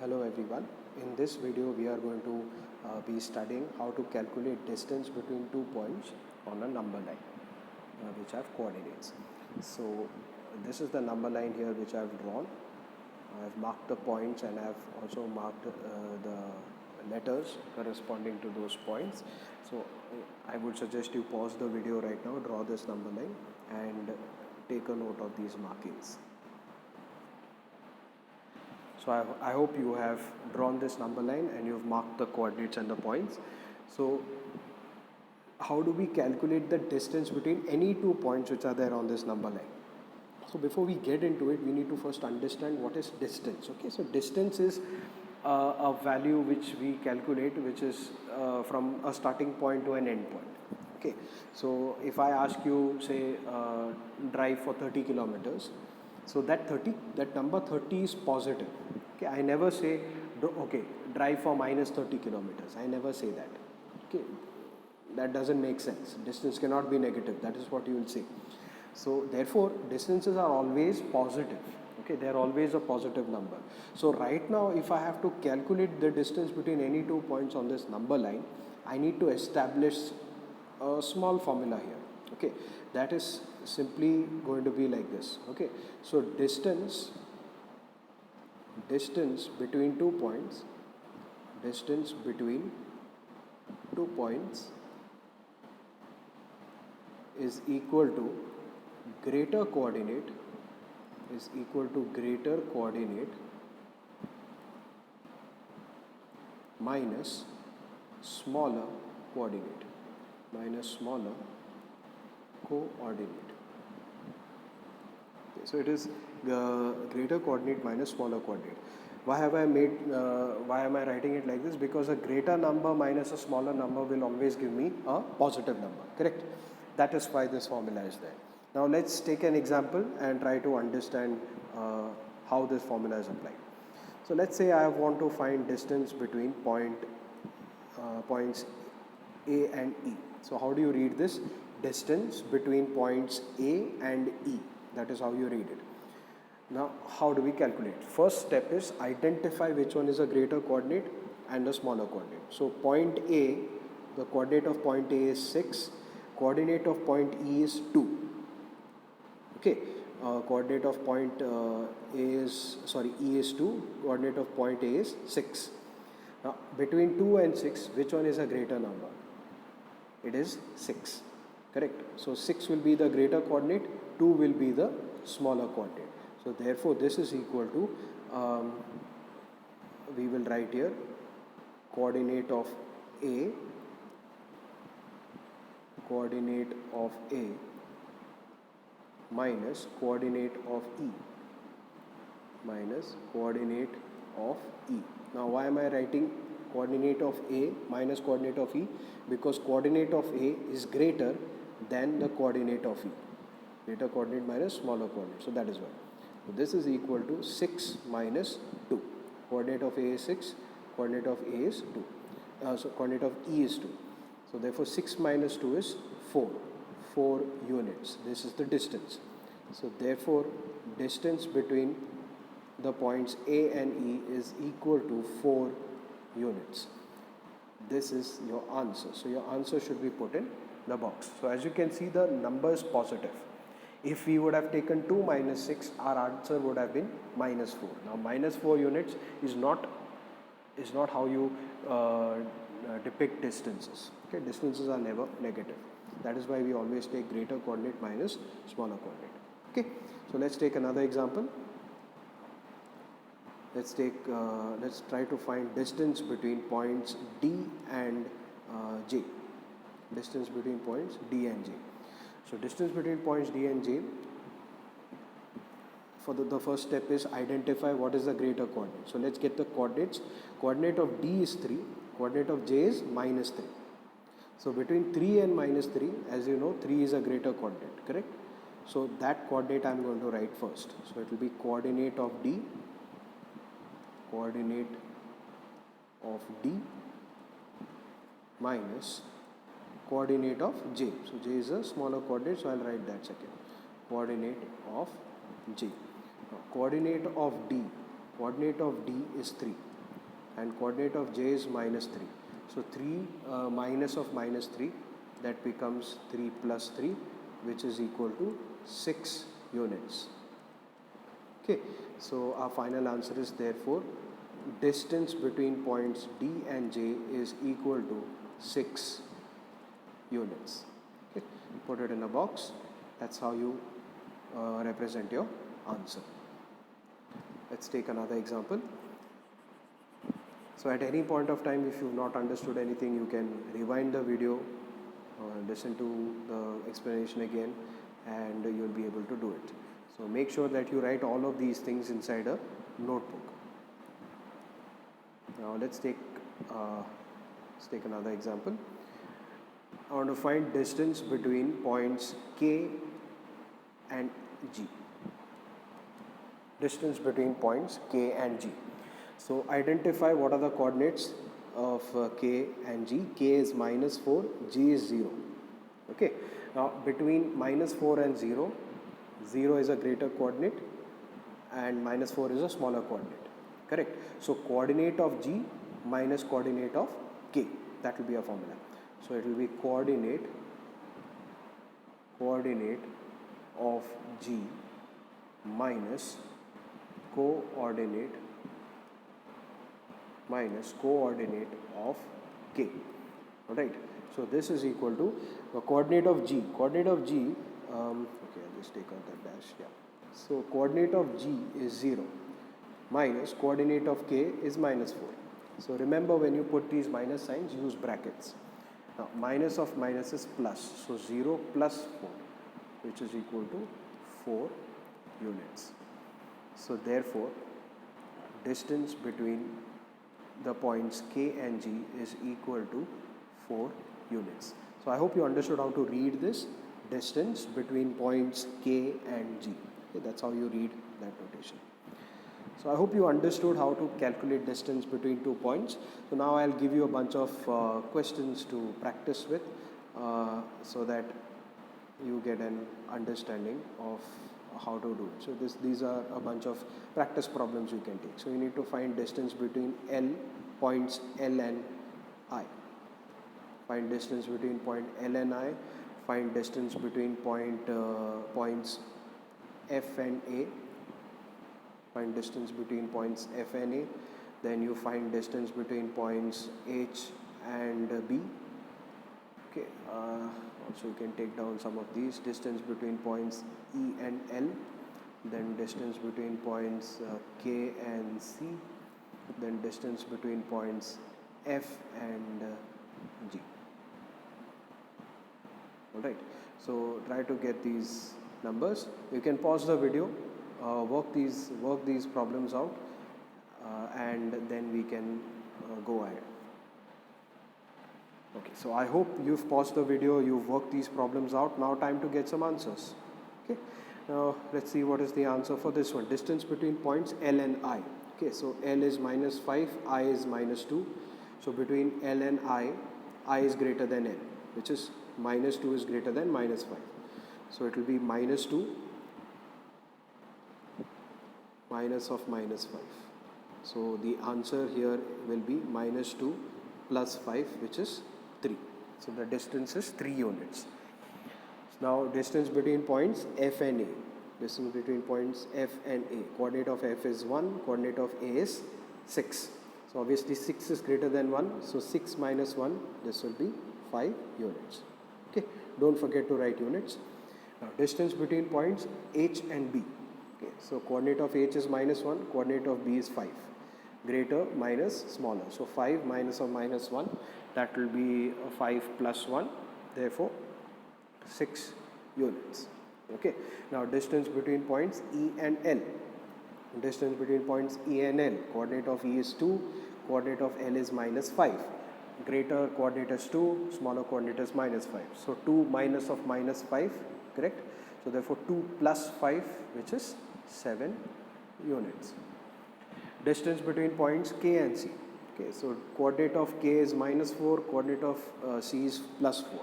Hello everyone. In this video we are going to be studying how to calculate distance between 2 points on a number line which have coordinates. So this is the number line here which I have drawn. I have marked the points and I have also marked the letters corresponding to those points. So I would suggest you pause the video right now, draw this number line and take a note of these markings. So I hope you have drawn this number line and you've marked the coordinates and the points. So how do we calculate the distance between any 2 points which are there on this number line? So before we get into it, we need to first understand what is distance. Okay, so distance is a value which we calculate, which is from a starting point to an end point. Okay, so if I ask you, say, drive for 30 kilometers, so that number 30 is positive. Okay, I never say, okay, drive for minus 30 kilometers. I never say that. Okay, that doesn't make sense. Distance cannot be negative. That is what you will say. So therefore, distances are always positive. Okay, they are always a positive number. So right now, if I have to calculate the distance between any 2 points on this number line, I need to establish a small formula here. Okay, that is simply going to be like this. Okay, so distance between 2 points, distance between 2 points is equal to greater coordinate minus smaller coordinate Okay, so it is the greater coordinate minus smaller coordinate. Why am I writing it like this? Because a greater number minus a smaller number will always give me a positive number, correct? That is why this formula is there. Now let's take an example and try to understand how this formula is applied. So let's say I want to find distance between points A and E. So how do you read this? Distance between points A and E. That is how you read it. Now how do we calculate? First step is identify which one is a greater coordinate and a smaller coordinate. So point A, the coordinate of point A is 6, coordinate of point E is 2. Okay, coordinate of point E is 2, coordinate of point A is 6. Now between 2 and 6, which one is a greater number? It is 6, correct? So 6 will be the greater coordinate, 2 will be the smaller coordinate. So therefore this is equal to, we will write here coordinate of A minus coordinate of E Now why am I writing coordinate of A minus coordinate of E? Because coordinate of A is greater than the coordinate of E. Greater coordinate minus smaller coordinate. So that is why. So this is equal to 6 minus 2. Coordinate of A is 6, coordinate of A is 2. So coordinate of E is 2. So therefore 6 minus 2 is 4 units. This is the distance. So therefore distance between the points A and E is equal to 4 units. This is your answer. So your answer should be put in the box. So as you can see, the number is positive. If we would have taken 2 minus 6, our answer would have been minus 4. Now minus 4 units is not how you depict distances. Okay, distances are never negative. That is why we always take greater coordinate minus smaller coordinate. Okay, so let's take another example. Let's try to find distance between points D and J. Distance between points D and J. So distance between points D and J, for the first step is identify what is the greater coordinate. So let's get the coordinates. Coordinate of D is 3, coordinate of J is minus 3. So between 3 and minus 3, as you know, 3 is a greater coordinate, correct? So that coordinate I am going to write first. So it will be coordinate of D minus coordinate of J. So J is a smaller coordinate, so I will write that second. Coordinate of J. Now, coordinate of D is 3. and coordinate of j is minus 3. So 3 minus of minus 3, that becomes 3 plus 3, which is equal to 6 units. Okay, so our final answer is therefore distance between points D and J is equal to 6 units. Okay, put it in a box. That's how you represent your answer. Let's take another example. So at any point of time, if you've not understood anything, you can rewind the video, listen to the explanation again, and you'll be able to do it. So make sure that you write all of these things inside a notebook. Now let's take another example. I want to find distance between points K and G. Distance between points K and G. So identify what are the coordinates of K and G. K is minus 4, G is 0. Okay. Now between minus 4 and 0, 0 is a greater coordinate and minus 4 is a smaller coordinate. Correct. So coordinate of G minus coordinate of K. That will be a formula. So it will be coordinate of G minus coordinate of K. Alright. So this is equal to the coordinate of G. Coordinate of G, okay, I'll just take out that dash. Yeah. So coordinate of G is 0 minus coordinate of K is minus 4. So remember, when you put these minus signs, use brackets. Now minus of minus is plus. So 0 plus 4, which is equal to 4 units. So therefore, distance between the points K and G is equal to 4 units. So I hope you understood how to read this distance between points K and G. Okay, that's how you read that notation. So I hope you understood how to calculate distance between 2 points. So now I'll give you a bunch of questions to practice with so that you get an understanding of how to do it. So these are a bunch of practice problems you can take. So you need to find distance between points L and I. Find distance between point L and I. Find distance between points F and A. Find distance between points F and A. Then you find distance between points H and B. Okay. Also you can take down some of these. Distance between points E and L. Then distance between points K and C. Then distance between points F and G. Alright. So try to get these numbers. You can pause the video. Work these problems out, and then we can go ahead. Okay, so I hope you've paused the video, you've worked these problems out. Now time to get some answers. Okay, now let's see what is the answer for this one. Distance between points L and I. Okay, so L is minus 5, I is minus 2. So between L and I is greater than L, which is minus 2 is greater than minus 5. So it will be minus 2 minus of minus 5. So the answer here will be minus 2 plus 5, which is 3. So the distance is 3 units. Now distance between points F and A. Distance between points F and A. Coordinate of F is 1, coordinate of A is 6. So obviously 6 is greater than 1. So 6 minus 1, this will be 5 units. Okay, don't forget to write units. Now distance between points H and B. Okay, so coordinate of H is minus 1, coordinate of B is 5. Greater minus smaller. So 5 minus of minus 1, that will be 5 plus 1. Therefore 6 units. Okay, now distance between points E and L. Distance between points E and L. Coordinate of E is 2, coordinate of L is minus 5. Greater coordinate is 2, smaller coordinate is minus 5. So 2 minus of minus 5, correct? So therefore 2 plus 5, which is 7 units. Distance between points K and C. Okay, so coordinate of K is minus 4, coordinate of C is plus 4.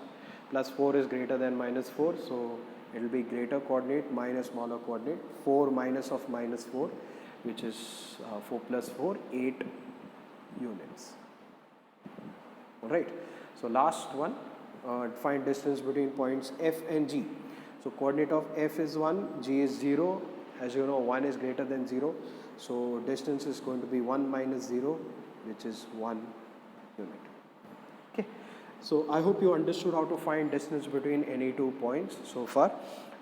Plus 4 is greater than minus 4, so it will be greater coordinate minus smaller coordinate. 4 minus of minus 4, which is 4 plus 4, 8 units. Alright, so last one, find distance between points F and G. So coordinate of F is 1, G is 0. As you know, 1 is greater than 0. So distance is going to be 1 minus 0, which is 1 unit. Okay, so I hope you understood how to find distance between any two points so far.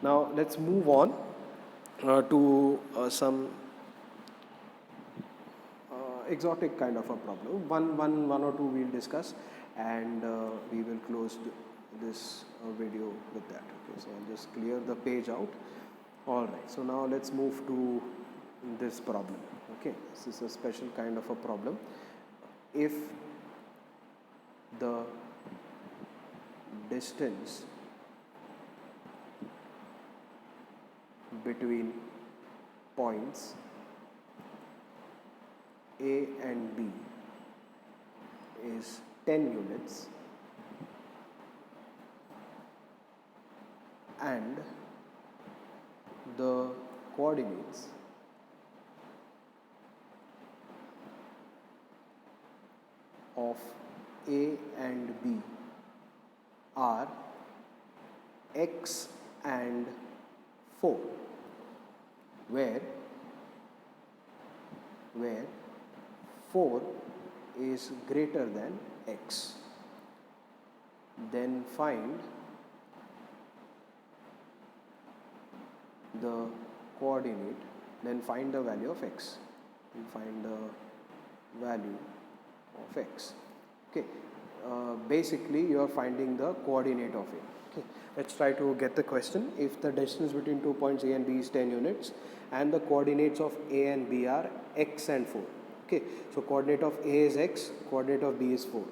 Now let's move on to some exotic kind of a problem. One or two we'll discuss, and we will close this video with that. Okay, so I'll just clear the page out. All right, so now let's move to this problem. Okay, this is a special kind of a problem. If the distance between points A and B is 10 units and the coordinates of A and B are x and 4, where 4 is greater than x, then find the coordinate, then find the value of x, and find the value of x. Okay, basically you are finding the coordinate of it. Okay, let's try to get the question. If the distance between 2 points A and B is 10 units and the coordinates of A and B are x and 4. Okay, so coordinate of A is x, coordinate of B is 4.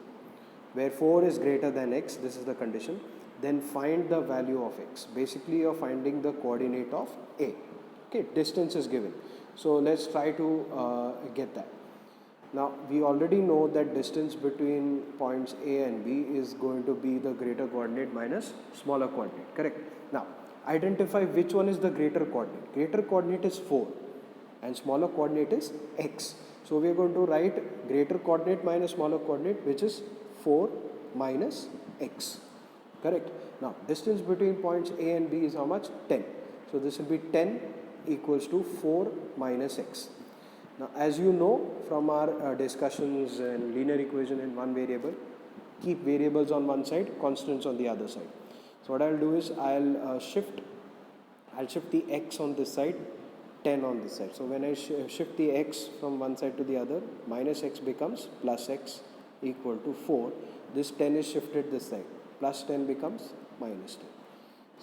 Where 4 is greater than x, this is the condition, then find the value of x. Basically you are finding the coordinate of A. Okay, distance is given. So let's try to get that. Now we already know that distance between points A and B is going to be the greater coordinate minus smaller coordinate, correct? Now identify which one is the greater coordinate. Greater coordinate is 4 and smaller coordinate is x. So we are going to write greater coordinate minus smaller coordinate, which is 4 minus x, correct? Now distance between points A and B is how much? 10. So this will be 10 equals to 4 minus x. Now as you know from our discussions in linear equation in one variable, keep variables on one side, constants on the other side. So what I'll do is I'll shift the x on this side, 10 on this side. So when I shift the x from one side to the other, minus x becomes plus x equal to 4. This 10 is shifted this side, plus 10 becomes minus 10.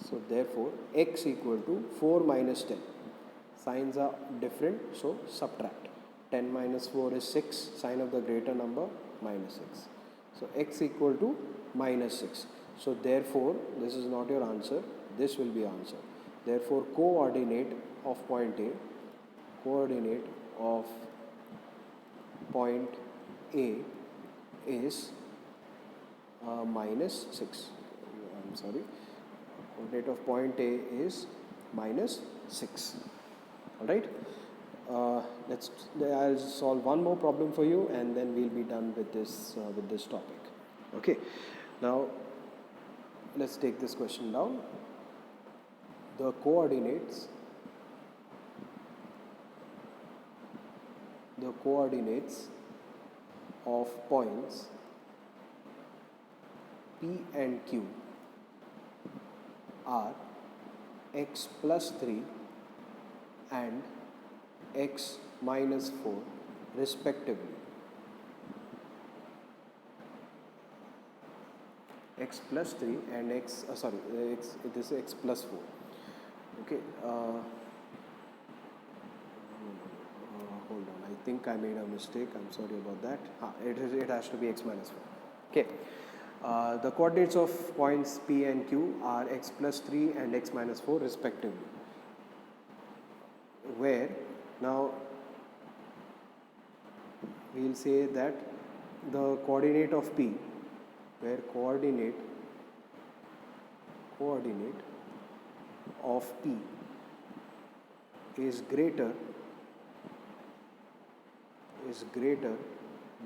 So therefore x equal to 4 minus 10. Signs are different, so subtract. 10 minus 4 is 6, sign of the greater number, minus 6. So x equal to minus 6. So therefore this is not your answer, this will be answer. Therefore coordinate of point A is minus 6. I'm sorry. Coordinate of point A is minus 6. Alright. I'll solve one more problem for you and then we'll be done with this topic. Okay. Now let's take this question down. The coordinates of points P and Q are x plus 3 and x minus 4 respectively. X plus 3 and this is x plus 4. Okay, hold on, I think I made a mistake, I'm sorry about that. It has to be x minus 4. Okay, the coordinates of points P and Q are x plus 3 and x minus 4 respectively, where now we'll say that the coordinate of P, where coordinate of P is greater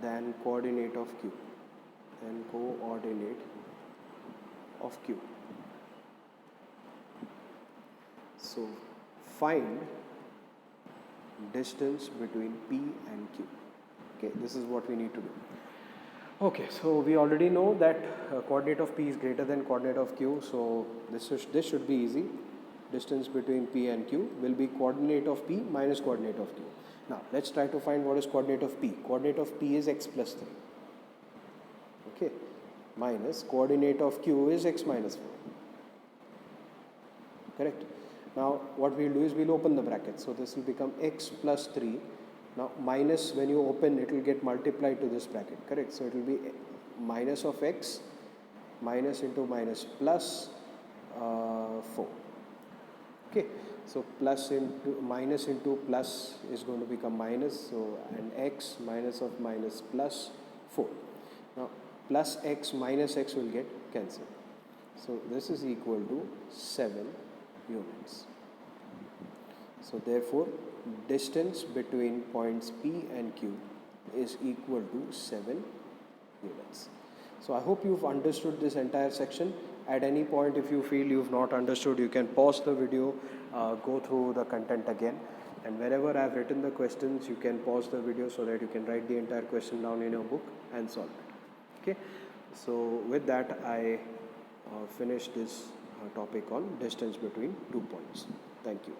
than coordinate of Q. Than coordinate of Q. So find distance between P and Q. Okay, this is what we need to do. Okay, so we already know that coordinate of P is greater than coordinate of Q, so this should be easy. Distance between P and Q will be coordinate of P minus coordinate of Q. Now let's try to find what is coordinate of P. Coordinate of P is x plus 3. Okay, minus coordinate of Q is x minus 4. Correct. Now what we'll do is we'll open the bracket. So this will become x plus 3. Now minus, when you open, it will get multiplied to this bracket. Correct. So it will be minus of x, minus into minus plus 4. Okay. So plus into minus into plus is going to become minus. So and x minus of minus plus 4. Now plus x minus x will get cancelled. So this is equal to 7 units. So therefore distance between points P and Q is equal to 7 units. So I hope you've understood this entire section. At any point if you feel you've not understood, you can pause the video, go through the content again, and wherever I've written the questions you can pause the video so that you can write the entire question down in your book and solve it. Okay, so with that I finish this topic on distance between 2 points. Thank you.